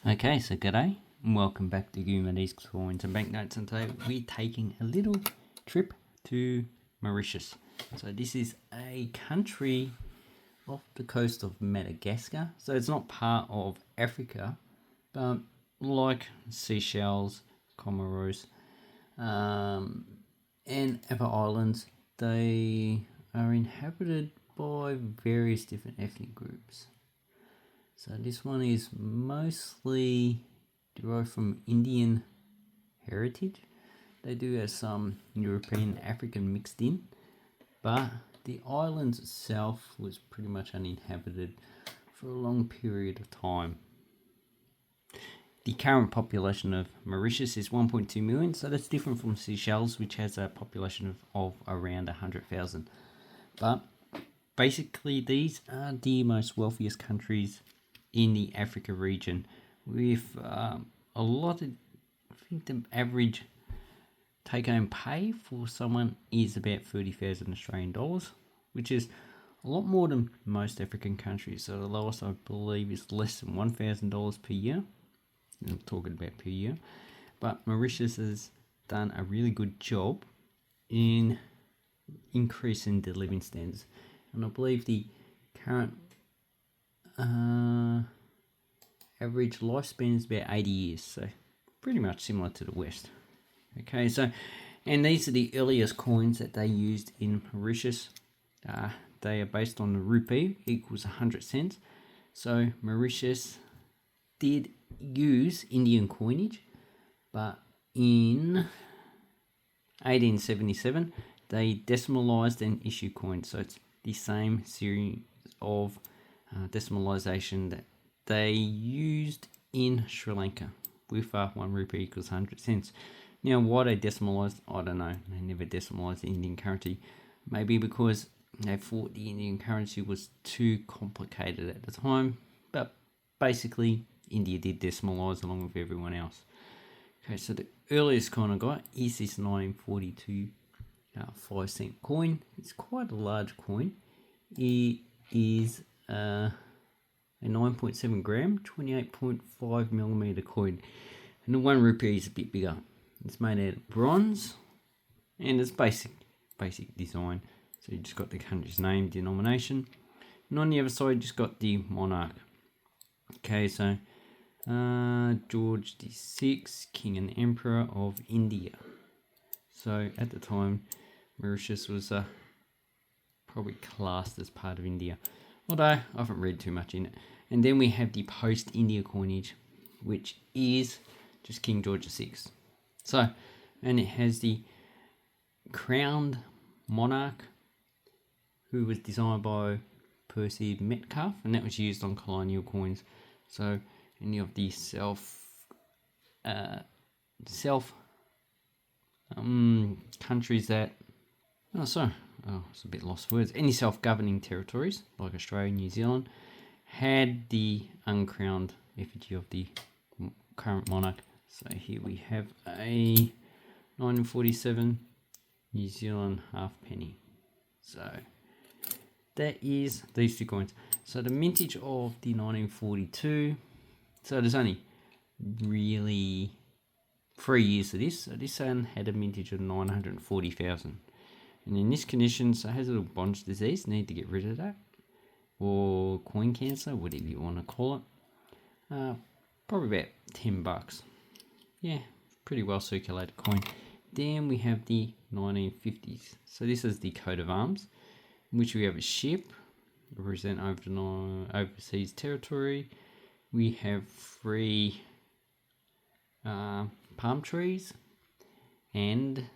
Okay, so g'day and welcome back to Gumardee's Coins and Banknotes, and today we're taking a little trip to Mauritius. So this is a country off the coast of Madagascar, so it's not part of Africa, but like Seychelles, Comoros, and other islands, they are inhabited by various different ethnic groups. So this one is mostly derived from Indian heritage. They do have some European, African mixed in, but the islands itself was pretty much uninhabited for a long period of time. The current population of Mauritius is 1.2 million, so that's different from Seychelles, which has a population of around 100,000. But basically, these are the most wealthiest countries in the Africa region, with a lot of, I think the average take-home pay for someone is about 30,000 Australian dollars, which is a lot more than most African countries. So the lowest, I believe, is less than $1,000 per year. I'm talking about per year. But Mauritius has done a really good job in increasing the living standards. And I believe the current average lifespan is about 80 years, so pretty much similar to the West. Okay, so, and these are the earliest coins that they used in Mauritius. They are based on the rupee, equals 100 cents. So Mauritius did use Indian coinage, but in 1877 they decimalized and issued coins. So it's the same series of decimalization that they used in Sri Lanka with 1 rupee equals 100 cents. Now, why they decimalized, I don't know. They never decimalized the Indian currency. Maybe because they thought the Indian currency was too complicated at the time. But basically, India did decimalize along with everyone else. Okay, so the earliest coin I got is this 1942 5 cent coin. It's quite a large coin. It is a 9.7 gram, 28.5 millimeter coin, and the 1 rupee is a bit bigger. It's made out of bronze, and it's basic design. So you just got the country's name, denomination, and on the other side you just got the monarch. Okay, so George VI, King and Emperor of India. So at the time, Mauritius was probably classed as part of India, although I haven't read too much in it. And then we have the post-India coinage, which is just King George VI. So, and it has the crowned monarch, who was designed by Percy Metcalfe, and that was used on colonial coins. So any of the countries that, it's a bit lost words. Any self-governing territories like Australia and New Zealand had the uncrowned effigy of the current monarch. So here we have a 1947 New Zealand halfpenny. So that is these two coins. So the mintage of the 1942. So there's only really 3 years of this. So this one had a mintage of 940,000. And in this condition, so it has a little bronze disease. Need to get rid of that, or coin cancer, whatever you want to call it. Probably about $10. Yeah, pretty well circulated coin. Then we have the 1950s. So this is the coat of arms, in which we have a ship represent overseas territory. We have 3 palm trees, and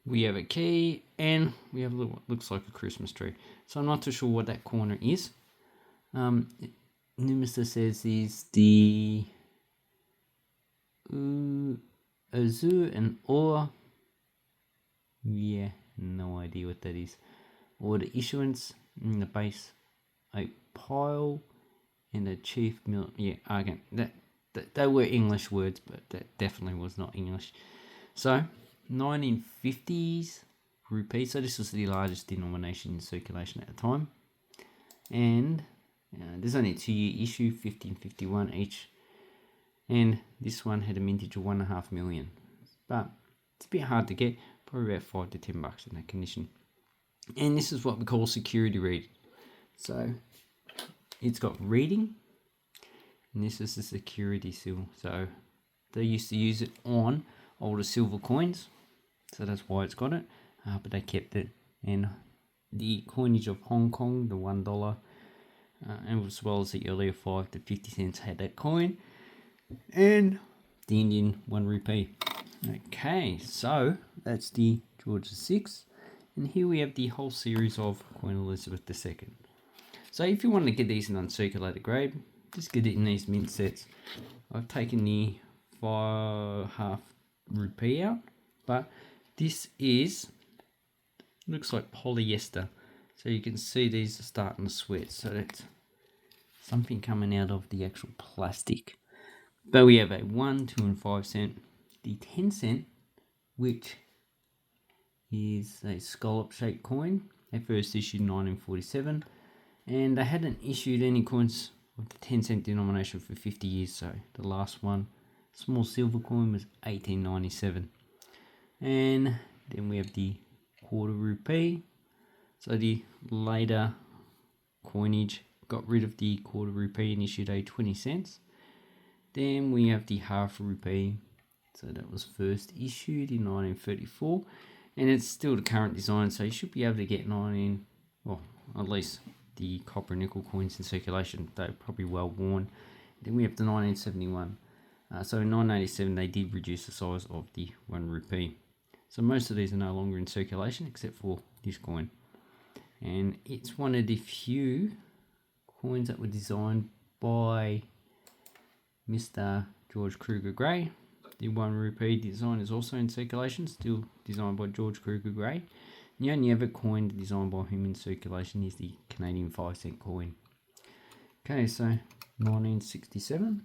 we have a key, and we have a little, looks like a Christmas tree. So I'm not too sure what that corner is. Numista says is the Azur and Or. Yeah, no idea what that is. Or the issuance in the base, a pile, and a chief mill. Yeah, again, that they were English words, but that definitely was not English. So 1950s rupee. So this was the largest denomination in circulation at the time, and there's only a 2-year issue, 1551 each And this one had a mintage of 1.5 million. But it's a bit hard to get, probably about $5 to $10 in that condition. And this is what we call security read. So it's got reading, and this is the security seal. So they used to use it on older silver coins, so that's why it's got it, but they kept it. And the coinage of Hong Kong, the $1, and as well as the earlier 5 to 50 cents had that coin, and the Indian 1 rupee. Okay, so that's the George VI, and here we have the whole series of Queen Elizabeth II. So if you want to get these in uncirculated grade, just get it in these mint sets. I've taken the 5.5 rupee out, but this looks like polyester. So you can see these are starting to sweat. So that's something coming out of the actual plastic. But we have a 1, 2, and 5 cent. The 10 cent, which is a scallop shaped coin. They first issued in 1947. And they hadn't issued any coins of the 10 cent denomination for 50 years. So the last one, small silver coin, was 1897. And then we have the quarter rupee. So the later coinage got rid of the quarter rupee and issued a 20 cents. Then we have the half rupee. So that was first issued in 1934. And it's still the current design. So you should be able to get at least the copper and nickel coins in circulation. They're probably well worn. Then we have the 1971. So in 1987 they did reduce the size of the 1 rupee. So most of these are no longer in circulation except for this coin. And it's one of the few coins that were designed by Mr. George Kruger Gray. The 1 rupee design is also in circulation, still designed by George Kruger Gray. The only other coin designed by him in circulation is the Canadian 5 cent coin. Okay, so 1967.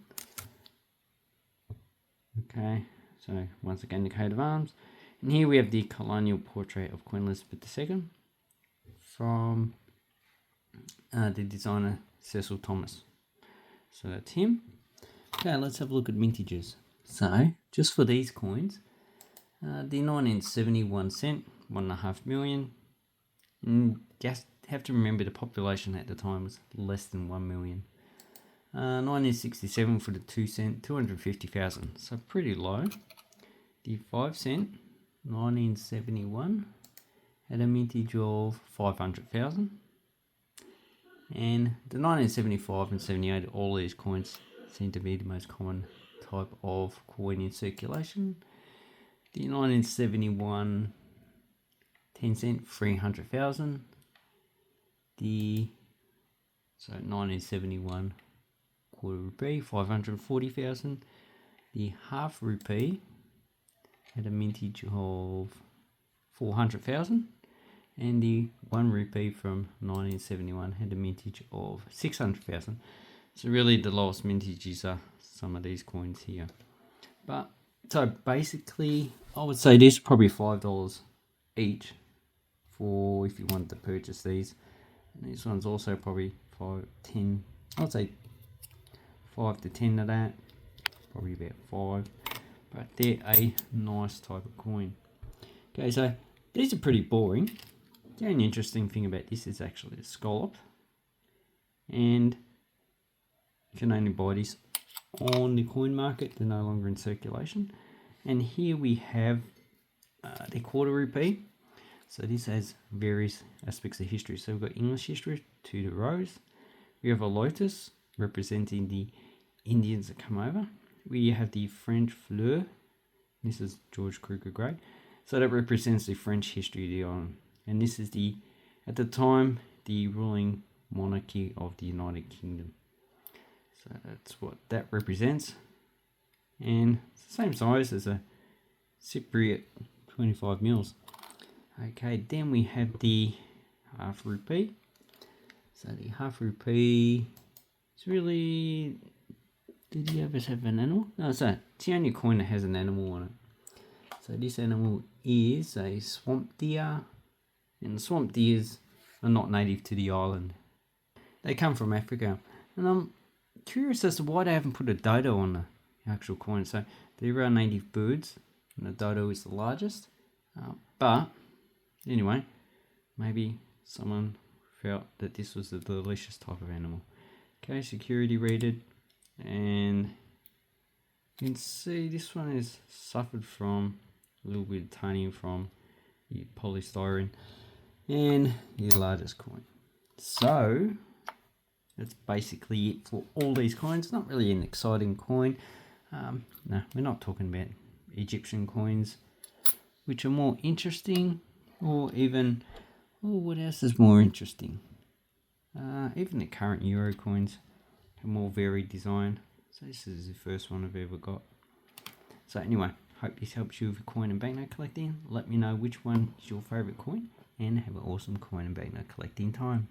Okay, so once again the coat of arms. And here we have the colonial portrait of Queen Elizabeth II from the designer Cecil Thomas. So that's him. Okay, let's have a look at mintages. So, just for these coins, the 1971 cent, 1.5 million. And just have to remember the population at the time was less than 1 million. 1967 for the 2 cent, 250,000. So pretty low. The 5 cent, 1971, had a mintage of 500,000. And the 1975 and 78, all these coins seem to be the most common type of coin in circulation. The 1971 10 cent, 300,000. The 1971 quarter rupee, 540,000. The half rupee had a mintage of 400,000. And the 1 rupee from 1971 had a mintage of 600,000. So really the lowest mintages are some of these coins here. But so basically I would say this is probably $5 each for if you wanted to purchase these. And this one's also probably 5, 10, I'd say 5 to 10 of that, probably about 5. But they're a nice type of coin. Okay, so these are pretty boring. The only interesting thing about this is actually a scallop, and you can only buy this on the coin market. They're no longer in circulation. And here we have the quarter rupee. So this has various aspects of history. So we've got English history, to the rose. We have a lotus representing the Indians that come over. We have the French fleur. This is George Kruger Gray. So that represents the French history of the island. And this is at the time, the ruling monarchy of the United Kingdom. So that's what that represents. And it's the same size as a Cypriot 25 mils. Okay, then we have the half rupee. So the half rupee is really... Did he ever have an animal? No, so it's the only coin that has an animal on it. So this animal is a swamp deer. And the swamp deers are not native to the island. They come from Africa. And I'm curious as to why they haven't put a dodo on actual coin. So there are native birds, and the dodo is the largest. But anyway, maybe someone felt that this was a delicious type of animal. Okay, security rated, and you can see this one has suffered from a little bit of tanning from your polystyrene and your largest coin. So that's basically it for all these coins. Not really an exciting coin. No, we're not talking about Egyptian coins, which are more interesting, or even, what else is more interesting? Even the current Euro coins have more varied design. So this is the first one I've ever got. So anyway, hope this helps you with coin and banknote collecting. Let me know which one is your favourite coin, and have an awesome coin and banknote collecting time.